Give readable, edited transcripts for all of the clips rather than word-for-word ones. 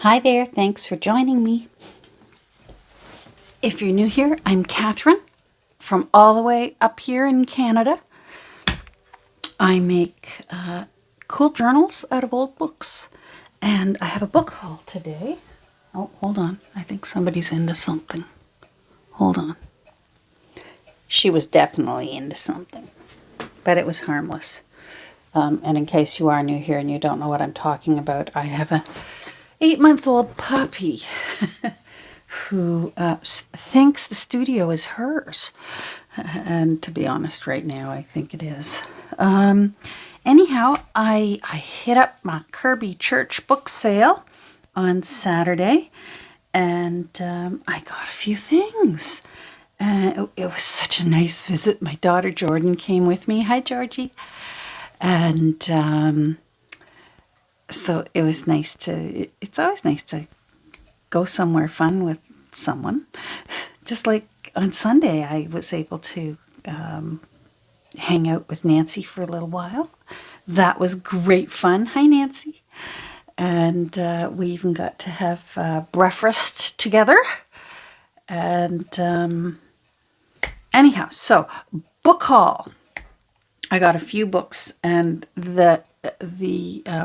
Hi there, thanks for joining me. If you're new here, I'm Catherine from all the way up here in Canada. I make cool journals out of old books, and I have a book haul today. Oh, hold on, I think somebody's into something. Hold on. She was definitely into something, but it was harmless. And in case you are new here and you don't know what I'm talking about, I have a 8-month-old puppy who thinks the studio is hers. And to be honest, right now, I think it is. Anyhow, I hit up my Kirby Church book sale on Saturday, and I got a few things. It was such a nice visit. My daughter Jordan came with me. Hi, Georgie. And so it was nice it's always nice to go somewhere fun with someone. Just like on Sunday, I was able to hang out with Nancy for a little while. That was great fun. Hi, Nancy. And we even got to have breakfast together. And anyhow, so book haul. I got a few books, and the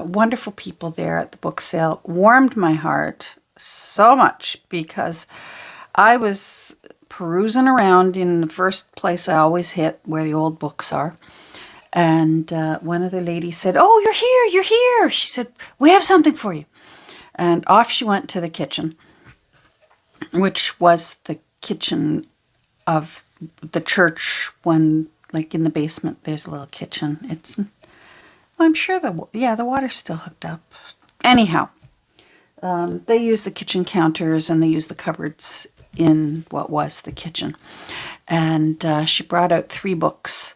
wonderful people there at the book sale warmed my heart so much, because I was perusing around in the first place I always hit, where the old books are. And one of the ladies said, "Oh, you're here. She said, "We have something for you." And off she went to the kitchen, which was the kitchen of the church. When, like, in the basement, there's a little kitchen. Well, I'm sure the water's still hooked up. Anyhow, they use the kitchen counters and they use the cupboards in what was the kitchen. And she brought out 3 books.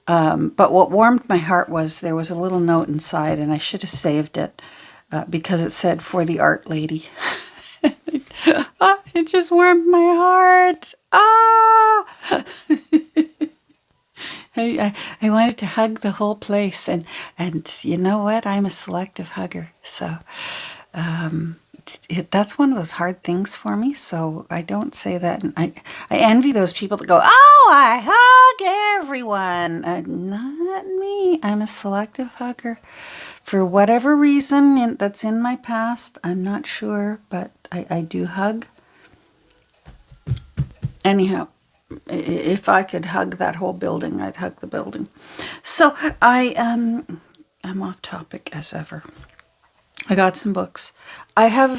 But what warmed my heart was there was a little note inside, and I should have saved it because it said, "For the art lady." It just warmed my heart. I wanted to hug the whole place, and you know what? I'm a selective hugger, so that's one of those hard things for me. So I don't say that. And I envy those people that go, "Oh, I hug everyone." Not me. I'm a selective hugger. For whatever reason that's in my past, I'm not sure, but I do hug. Anyhow, if I could hug that whole building, I'd hug the building. So I'm off topic as ever. I got some books. I have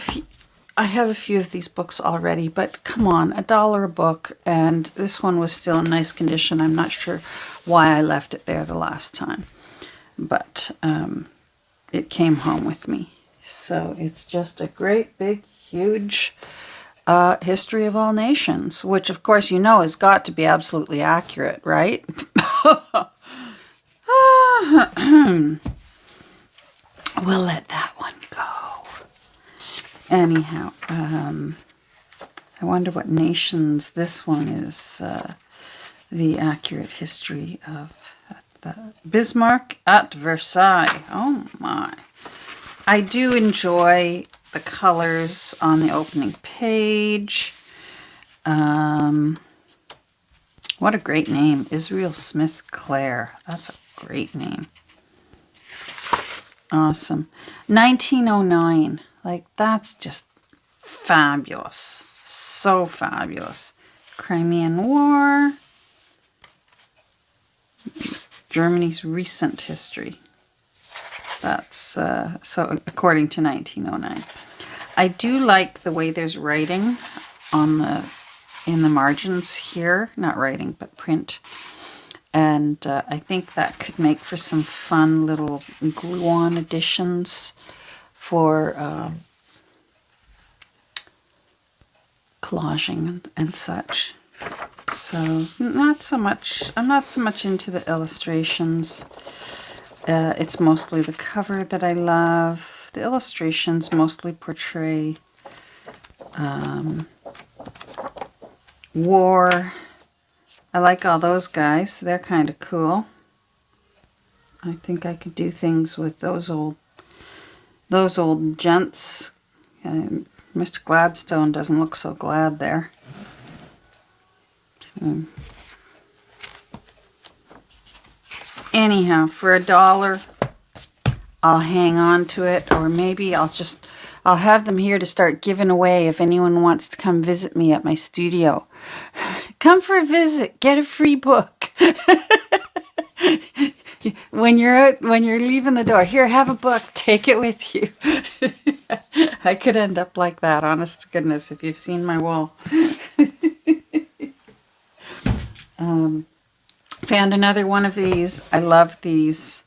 a few of these books already, but come on, $1 a book, and this one was still in nice condition. I'm not sure why I left it there the last time, but it came home with me. So it's just a great, big, huge History of All Nations, which, of course, has got to be absolutely accurate, right? We'll let that one go. Anyhow, I wonder what nations this one is. The accurate history of the Bismarck at Versailles. Oh my. I do enjoy the colors on the opening page. What a great name. Israel Smith Clare. That's a great name. Awesome. 1909. Like, that's just fabulous. So fabulous. Crimean War. Germany's recent history. That's so according to 1909. I do like the way there's writing in the margins here. Not writing, but print. And I think that could make for some fun little glue-on additions for collaging and such. So not so much. I'm not so much into the illustrations. It's mostly the cover that I love. The illustrations mostly portray war. I like all those guys. They're kind of cool. I think I could do things with those old gents Mr. Gladstone doesn't look so glad there. So, anyhow, for $1, I'll hang on to it, or maybe I'll have them here to start giving away if anyone wants to come visit me at my studio. Come for a visit, get a free book. When you're leaving the door, here, have a book, take it with you. I could end up like that, honest to goodness, if you've seen my wall. Found another one of these. I love these.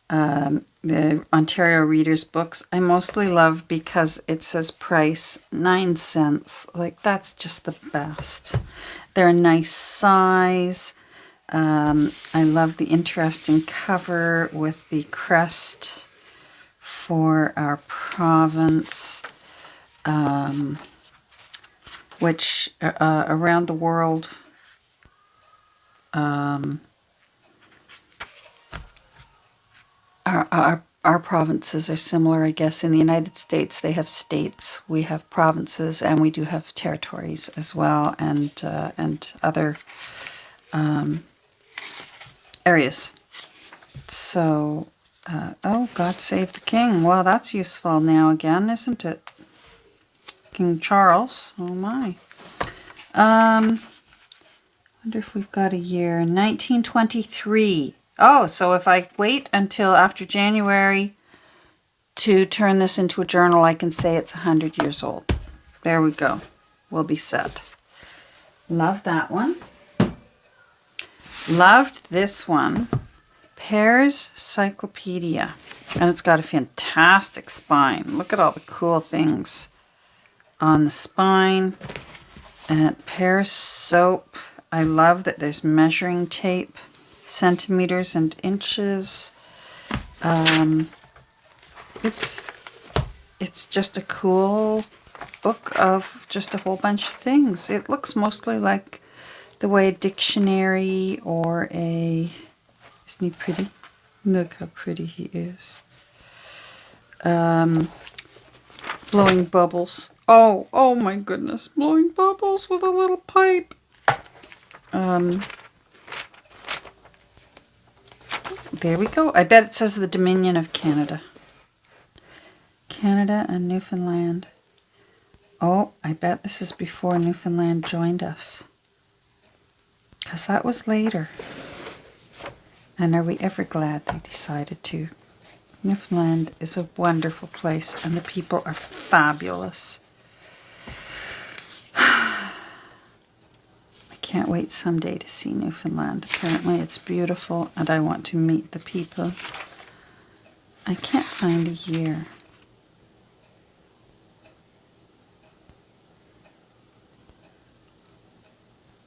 The Ontario Readers books. I mostly love because it says price 9 cents. Like, that's just the best. They're a nice size. I love the interesting cover with the crest for our province, which around the world, our provinces are similar, I guess. In the United States, they have states, we have provinces, and we do have territories as well, and other areas. So, oh, God Save the King. Well, that's useful now again, isn't it? King Charles. Oh, my. Wonder if we've got a year. 1923. Oh, so if I wait until after January to turn this into a journal, I can say it's 100 years old. There we go. We'll be set. Love that one. Loved this one. Pear's Cyclopedia. And it's got a fantastic spine. Look at all the cool things on the spine. And Pear's soap. I love that there's measuring tape, centimeters and inches. It's just a cool book of just a whole bunch of things. It looks mostly like the way a dictionary or a... Isn't he pretty? Look how pretty he is. Blowing bubbles. Oh my goodness. Blowing bubbles with a little pipe. There we go. I bet it says the Dominion of Canada. Canada and Newfoundland. Oh, I bet this is before Newfoundland joined us. Because that was later. And are we ever glad they decided to? Newfoundland is a wonderful place and the people are fabulous. Can't wait someday to see Newfoundland. Apparently it's beautiful and I want to meet the people. I can't find a year.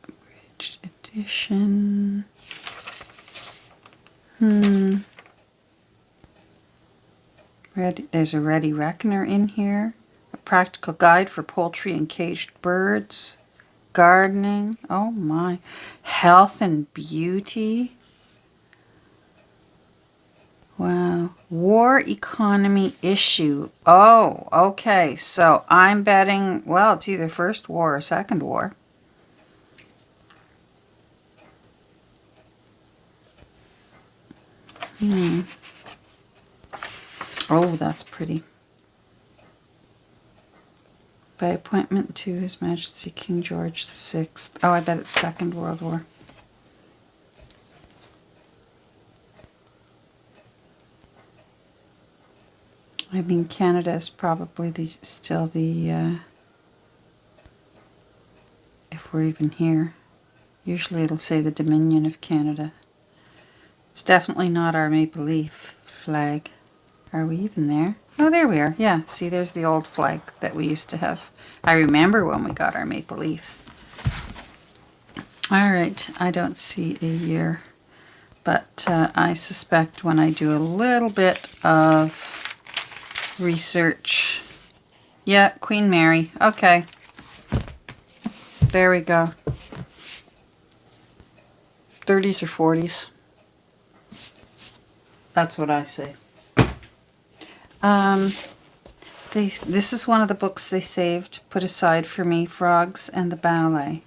Abridged edition. There's a Ready Reckoner in here. A practical guide for poultry and caged birds. Gardening. Oh my. Health and beauty. Wow. War economy issue. Oh, okay. So I'm betting, well, it's either First War or Second War. Oh, that's pretty. By appointment to His Majesty King George VI. Oh, I bet it's Second World War. I mean, Canada is probably still the, if we're even here. Usually it'll say the Dominion of Canada. It's definitely not our Maple Leaf flag. Are we even there? Oh, there we are. Yeah, see, there's the old flag that we used to have. I remember when we got our Maple Leaf. All right, I don't see a year, but I suspect when I do a little bit of research. Yeah, Queen Mary. Okay. There we go. 30s or 40s. That's what I say. This is one of the books they saved, put aside for me, Frogs and the Ballet.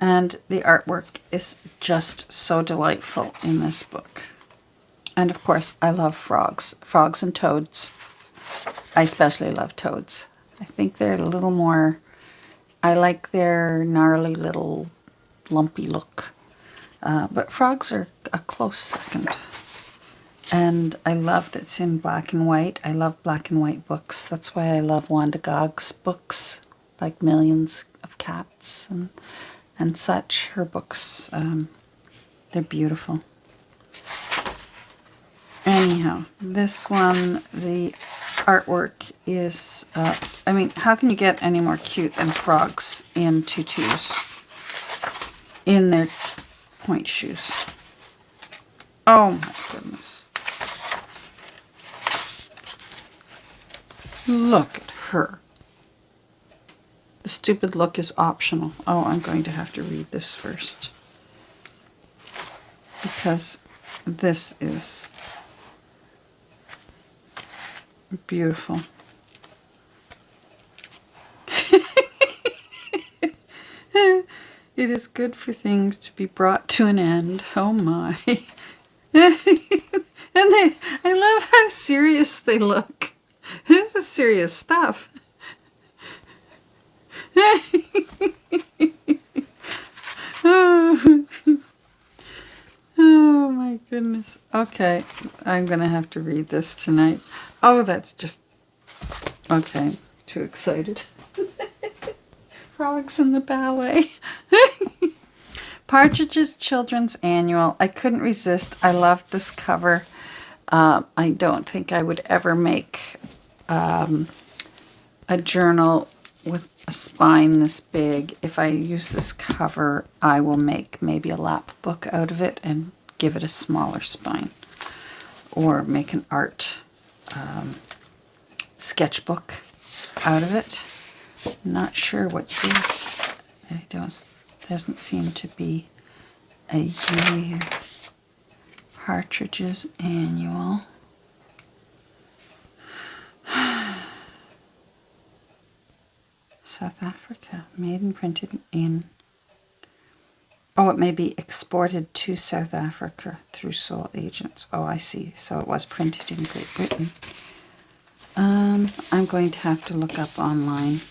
And the artwork is just so delightful in this book. And of course, I love frogs. Frogs and toads. I especially love toads. I think they're a little more... I like their gnarly little lumpy look. But frogs are a close second. And I love that it's in black and white. I love black and white books. That's why I love Wanda Gogg's books, like Millions of Cats and such. Her books, they're beautiful. Anyhow, this one, the artwork is, I mean, how can you get any more cute than frogs in tutus in their point shoes? Oh my goodness. Look at her. The stupid look is optional. Oh, I'm going to have to read this first. Because this is beautiful. It is good for things to be brought to an end. Oh my. And I love how serious they look. This is serious stuff. Oh. Oh my goodness. Okay, I'm gonna have to read this tonight. Oh, that's just... Okay, too excited. Frogs and the Ballet. Partridge's Children's Annual. I couldn't resist. I loved this cover. I don't think I would ever make a journal with a spine this big. If I use this cover, I will make maybe a lap book out of it and give it a smaller spine. Or make an art sketchbook out of it. Not sure what this... doesn't seem to be a year. Partridge's Annual. South Africa. Made and printed in... Oh, it may be exported to South Africa through sole agents. Oh, I see. So it was printed in Great Britain. I'm going to have to look up online.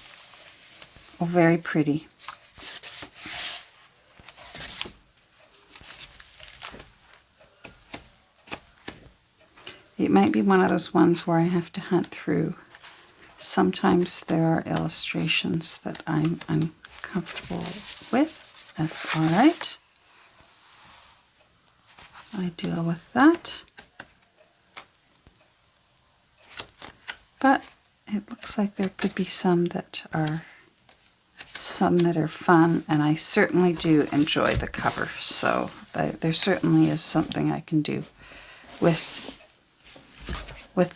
Oh, very pretty. It might be one of those ones where I have to hunt through. Sometimes there are illustrations that I'm uncomfortable with. That's all right. I deal with that. But it looks like there could be some that are fun, and I certainly do enjoy the cover. So there certainly is something I can do with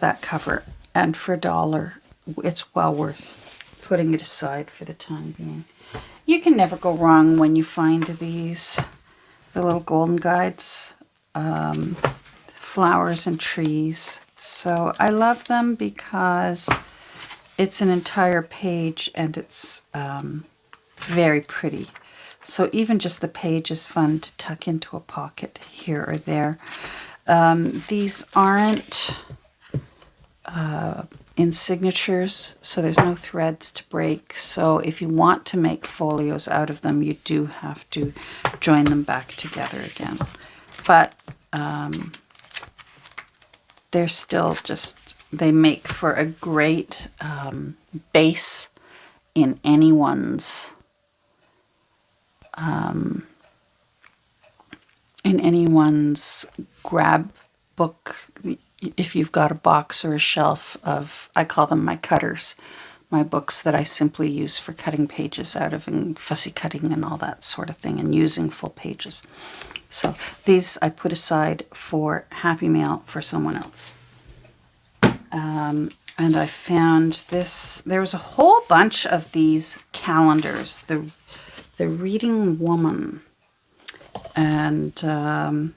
that cover, and for $1, it's well worth putting it aside for the time being. You can never go wrong when you find these, the little golden guides, flowers and trees. So I love them because it's an entire page and it's very pretty. So even just the page is fun to tuck into a pocket here or there. These aren't in signatures, so there's no threads to break. So if you want to make folios out of them, you do have to join them back together again. But they're still just, they make for a great base in anyone's grab book. If you've got a box or a shelf of, I call them my cutters, my books that I simply use for cutting pages out of and fussy cutting and all that sort of thing and using full pages. So these I put aside for Happy Mail for someone else. And I found this, there was a whole bunch of these calendars, the Reading Woman. And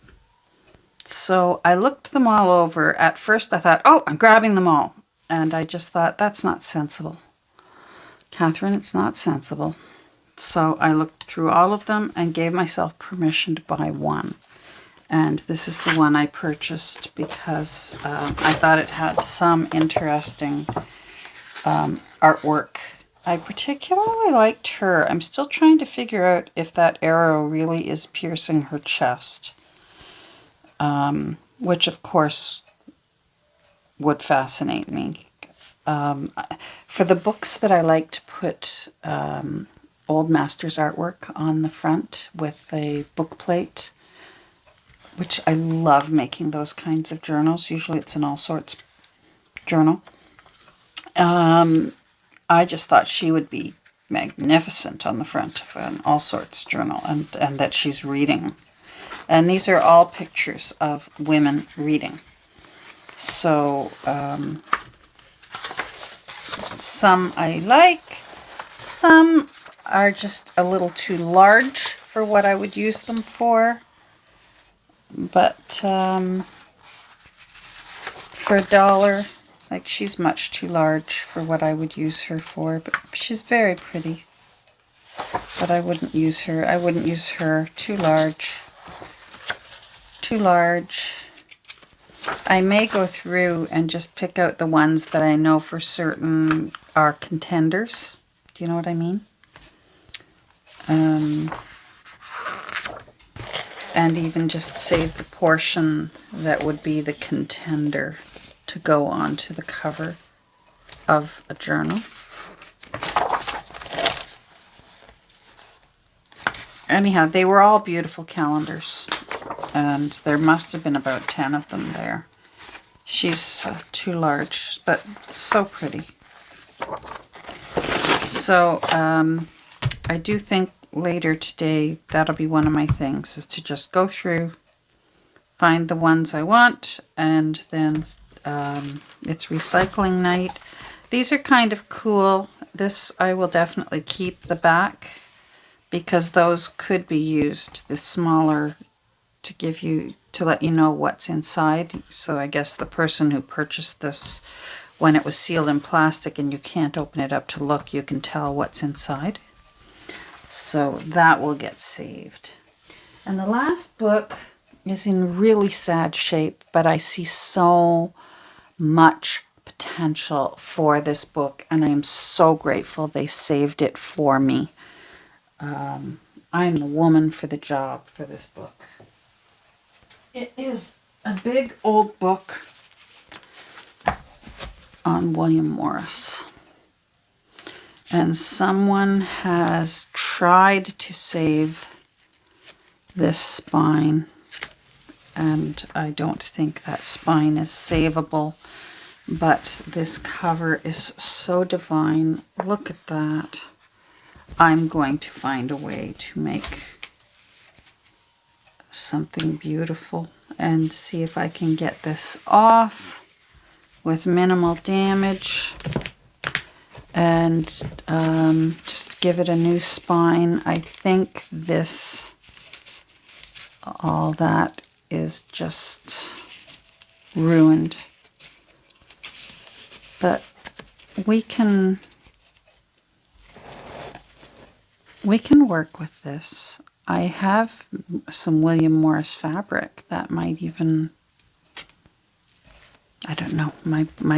so I looked them all over. At first I thought, oh, I'm grabbing them all. And I just thought, that's not sensible. Catherine, it's not sensible. So I looked through all of them and gave myself permission to buy one. And this is the one I purchased because I thought it had some interesting artwork. I particularly liked her. I'm still trying to figure out if that arrow really is piercing her chest. Which, of course, would fascinate me. For the books that I like to put Old Masters artwork on the front with a book plate, which I love making those kinds of journals. Usually it's an all sorts journal. I just thought she would be magnificent on the front of an all sorts journal, and that she's reading. And these are all pictures of women reading. So some I like, some are just a little too large for what I would use them for. But for $1, like, she's much too large for what I would use her for. But she's very pretty. But I wouldn't use her. I wouldn't use her too large. Too large. I may go through and just pick out the ones that I know for certain are contenders. Do you know what I mean? And even just save the portion that would be the contender to go onto the cover of a journal. Anyhow, they were all beautiful calendars. And there must have been about 10 of them there. She's too large, but so pretty. So I do think later today that'll be one of my things, is to just go through, find the ones I want, and then it's recycling night. These are kind of cool. This I will definitely keep the back, because those could be used, the smaller, to let you know what's inside. So I guess the person who purchased this, when it was sealed in plastic and you can't open it up to look, you can tell what's inside. So that will get saved. And the last book is in really sad shape, but I see so much potential for this book, and I am so grateful they saved it for me. I'm the woman for the job for this book. It is a big old book on William Morris. And someone has tried to save this spine, and I don't think that spine is savable. But this cover is so divine. Look at that. I'm going to find a way to make something beautiful and see if I can get this off with minimal damage and just give it a new spine. I think this, all that is just ruined. But we can work with this. I have some William Morris fabric that might even, I don't know, my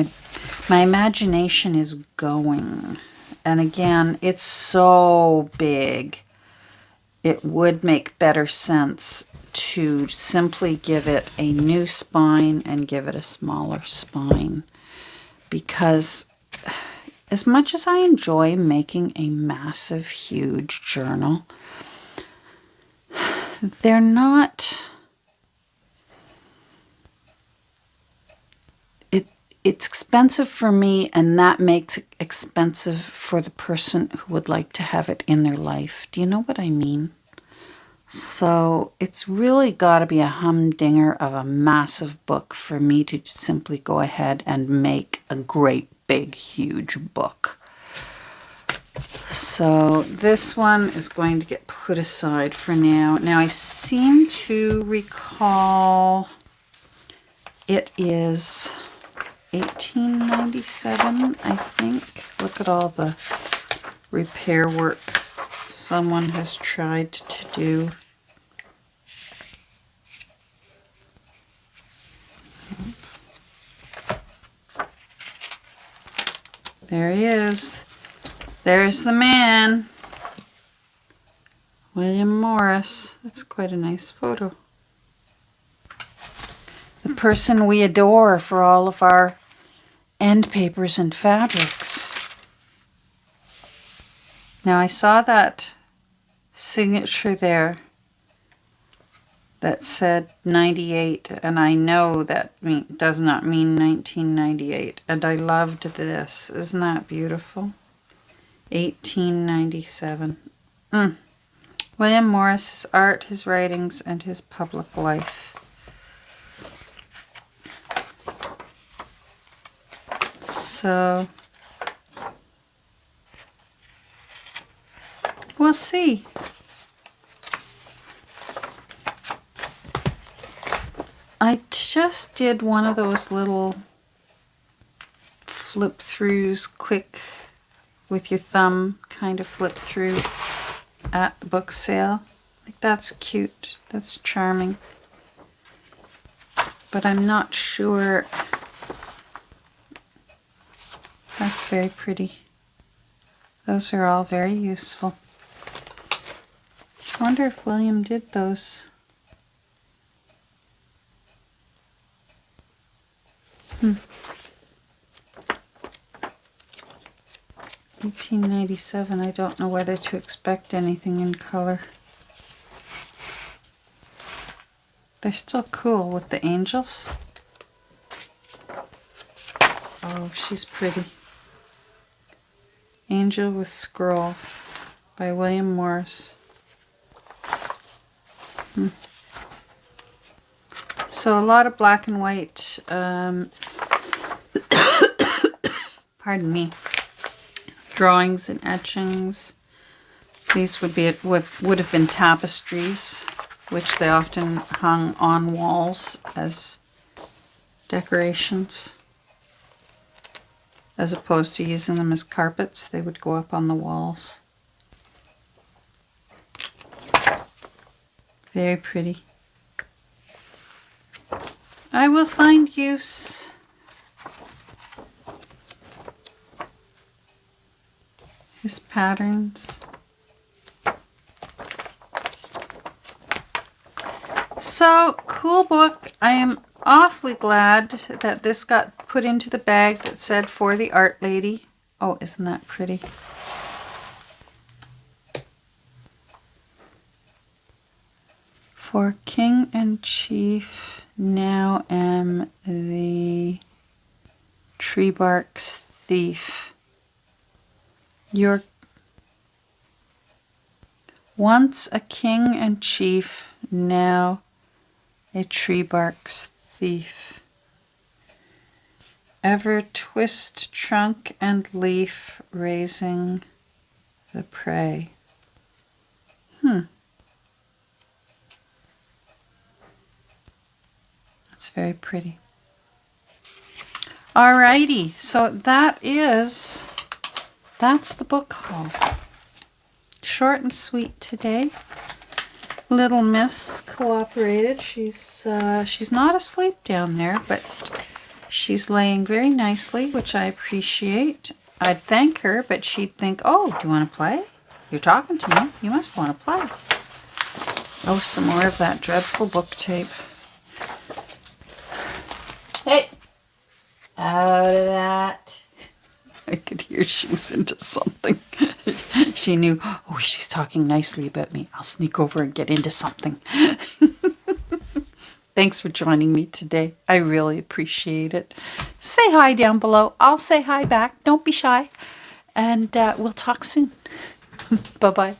imagination is going. And again, it's so big. It would make better sense to simply give it a new spine and give it a smaller spine. Because as much as I enjoy making a massive, huge journal, they're not, it's expensive for me, and that makes it expensive for the person who would like to have it in their life. Do you know what I mean? So it's really got to be a humdinger of a massive book for me to simply go ahead and make a great, big, huge book. So this one is going to get put aside for now. Now I seem to recall it is 1897, I think. Look at all the repair work someone has tried to do. There he is. There's the man. William Morris. That's quite a nice photo. The person we adore for all of our end papers and fabrics. Now I saw that signature there that said 98, and I know that does not mean 1998, and I loved this. Isn't that beautiful? 1897. William Morris, his art, his writings, and his public life. So we'll see. I just did one of those little flip throughs, quick with your thumb kind of flip through at the book sale. Like, that's cute. That's charming. But I'm not sure. That's very pretty. Those are all very useful. I wonder if William did those. 1897. I don't know whether to expect anything in color. They're still cool with the angels. Oh, she's pretty. Angel with Scroll by William Morris. So a lot of black and white, pardon me, drawings and etchings. These would have been tapestries, which they often hung on walls as decorations. As opposed to using them as carpets, they would go up on the walls. Very pretty. I will find use. His patterns. So, cool book. I am awfully glad that this got put into the bag that said for the art lady. Oh, isn't that pretty? For King and Chief, now am the tree bark's thief. You're once a king and chief, now a tree bark's thief. Ever twist trunk and leaf, raising the prey. That's very pretty. Alrighty, so that's the book haul. Short and sweet today. Little Miss cooperated. She's not asleep down there, but she's laying very nicely, which I appreciate. I'd thank her, but she'd think, oh, do you want to play? You're talking to me. You must want to play. Oh, some more of that dreadful book tape. Hey! Out of that. I could hear she was into something. She knew, oh, she's talking nicely about me. I'll sneak over and get into something. Thanks for joining me today. I really appreciate it. Say hi down below. I'll say hi back. Don't be shy. And we'll talk soon. Bye-bye.